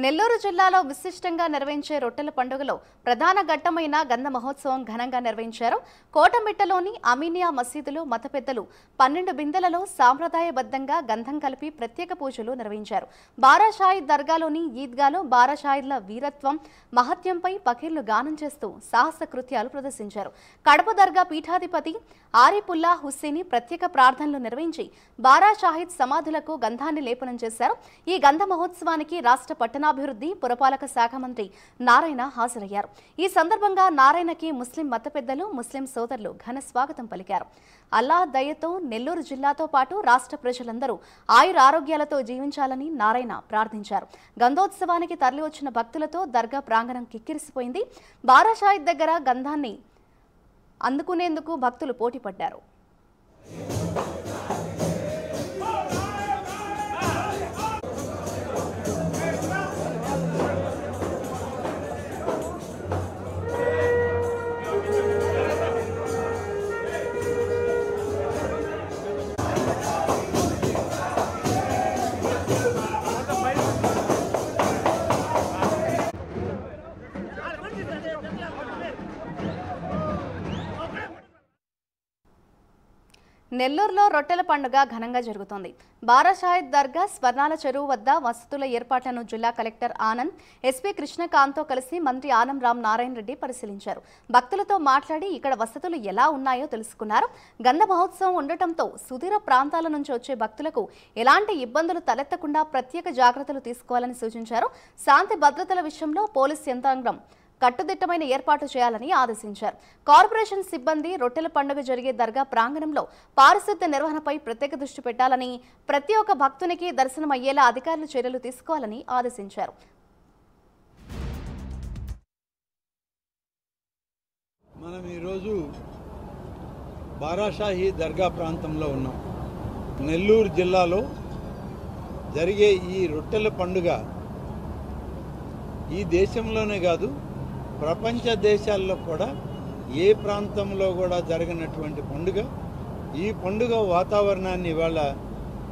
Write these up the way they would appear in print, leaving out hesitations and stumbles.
నెల్లూరు జిల్లాలో విశిష్టంగా నిర్వహించే రొట్టెల పండుగలో ప్రధాన ఘట్టమైన గంధ మహోత్సవం ఘనంగా నిర్వహించారు. కోటమిట్టలోని అమీనియా మసీదులో మత పెద్దలు 12 బిందెలలో సాంప్రదాయబద్ధంగా గంధం కలిపి ప్రత్యేక పూజలు నిర్వహించారు. బారాషాహిద్ దర్గాలోని ఈద్గాలో బారాషాహిద్ల వీరత్వం మహత్యంపై పకీర్లు గానం చేస్తూ సాహస కృత్యాలు ప్రదర్శించారు. కడప దర్గా పీఠాధిపతి ఆరిపుల్లా హుస్సేని ప్రత్యేక ప్రార్థనలు నిర్వహించి బారాషాహిద్ సమాధులకు గంధాన్ని లేపనం చేశారు. ఈ గంధ మహోత్సవానికి రాష్ట్ర పట్టణాభివృద్ధి పురపాలక శాఖ మంత్రి నారాయణ హాజరయ్యారు. ఈ సందర్భంగా నారాయణకి ముస్లిం మత పెద్దలు, ముస్లిం సోదరులు ఘన స్వాగతం పలికారు. అల్లాహ్ దయతో నెల్లూరు జిల్లాతో పాటు రాష్ట్ర ప్రజలందరూ ఆయురారోగ్యాలతో జీవించాలని నారాయణ ప్రార్థించారు. గంధోత్సవానికి తరలివచ్చిన భక్తులతో దర్గా ప్రాంగణం కిక్కిరిసిపోయింది. బారాషాహిద్ దగ్గర గంధాన్ని అందుకునేందుకు భక్తులు పోటీపడ్డారు. నెల్లూరులో రొట్టెల పండుగ ఘనంగా జరుగుతోంది. బారాషాహిద్ దర్గా స్వర్ణాల చెరువు వద్ద వసతుల ఏర్పాట్లను జిల్లా కలెక్టర్ ఆనంద్, ఎస్పీ కృష్ణకాంత్తో కలిసి మంత్రి ఆనం రామ్ నారాయణ రెడ్డి పరిశీలించారు. భక్తులతో మాట్లాడి ఇక్కడ వసతులు ఎలా ఉన్నాయో తెలుసుకున్నారు. గంధ మహోత్సవం ఉండటంతో సుదూర ప్రాంతాల నుంచి వచ్చే భక్తులకు ఎలాంటి ఇబ్బందులు తలెత్తకుండా ప్రత్యేక జాగ్రత్తలు తీసుకోవాలని సూచించారు. శాంతి భద్రతల విషయంలో పోలీస్ యంత్రాంగం కట్టుదిట్టమైన ఏర్పాటు చేయాలని ఆదేశించారు. కార్పొరేషన్ సిబ్బంది రొట్టెల పండుగ జరిగే దర్గా ప్రాంగణంలో పారిశుద్ధ్య నిర్వహణపై ప్రత్యేక దృష్టి పెట్టాలని, ప్రతి ఒక్క భక్తునికి దర్శనం అయ్యేలా అధికారులు చర్యలు తీసుకోవాలని ఆదేశించారు. మనం ఈరోజు బారాషాహిద్ దర్గా ప్రాంతంలో ఉన్నాం. నెల్లూరు జిల్లాలో జరిగే ఈ రొట్టెల పండుగ ఈ దేశంలోనే కాదు, ప్రపంచ దేశాల్లో కూడా ఏ ప్రాంతంలో కూడా జరగనటువంటి పండుగ. ఈ పండుగ వాతావరణాన్ని ఇవాళ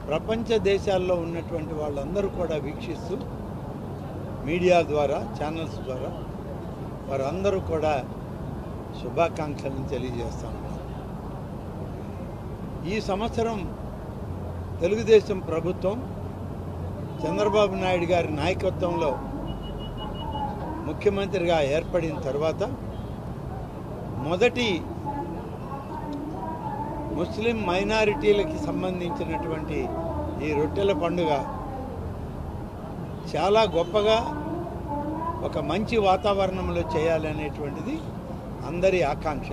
ప్రపంచ దేశాల్లో ఉన్నటువంటి వాళ్ళందరూ కూడా వీక్షిస్తూ మీడియా ద్వారా, ఛానల్స్ ద్వారా వారందరూ కూడా శుభాకాంక్షలను తెలియజేస్తూ ఉన్నారు. ఈ సంవత్సరం తెలుగుదేశం ప్రభుత్వం చంద్రబాబు నాయుడు గారి నాయకత్వంలో ముఖ్యమంత్రిగా ఏర్పడిన తర్వాత మొదటి ముస్లిం మైనారిటీలకి సంబంధించినటువంటి ఈ రొట్టెల పండుగ చాలా గొప్పగా ఒక మంచి వాతావరణంలో చేయాలనేటువంటిది అందరి ఆకాంక్ష.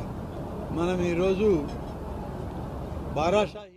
మనం ఈరోజు బారాషాహిద్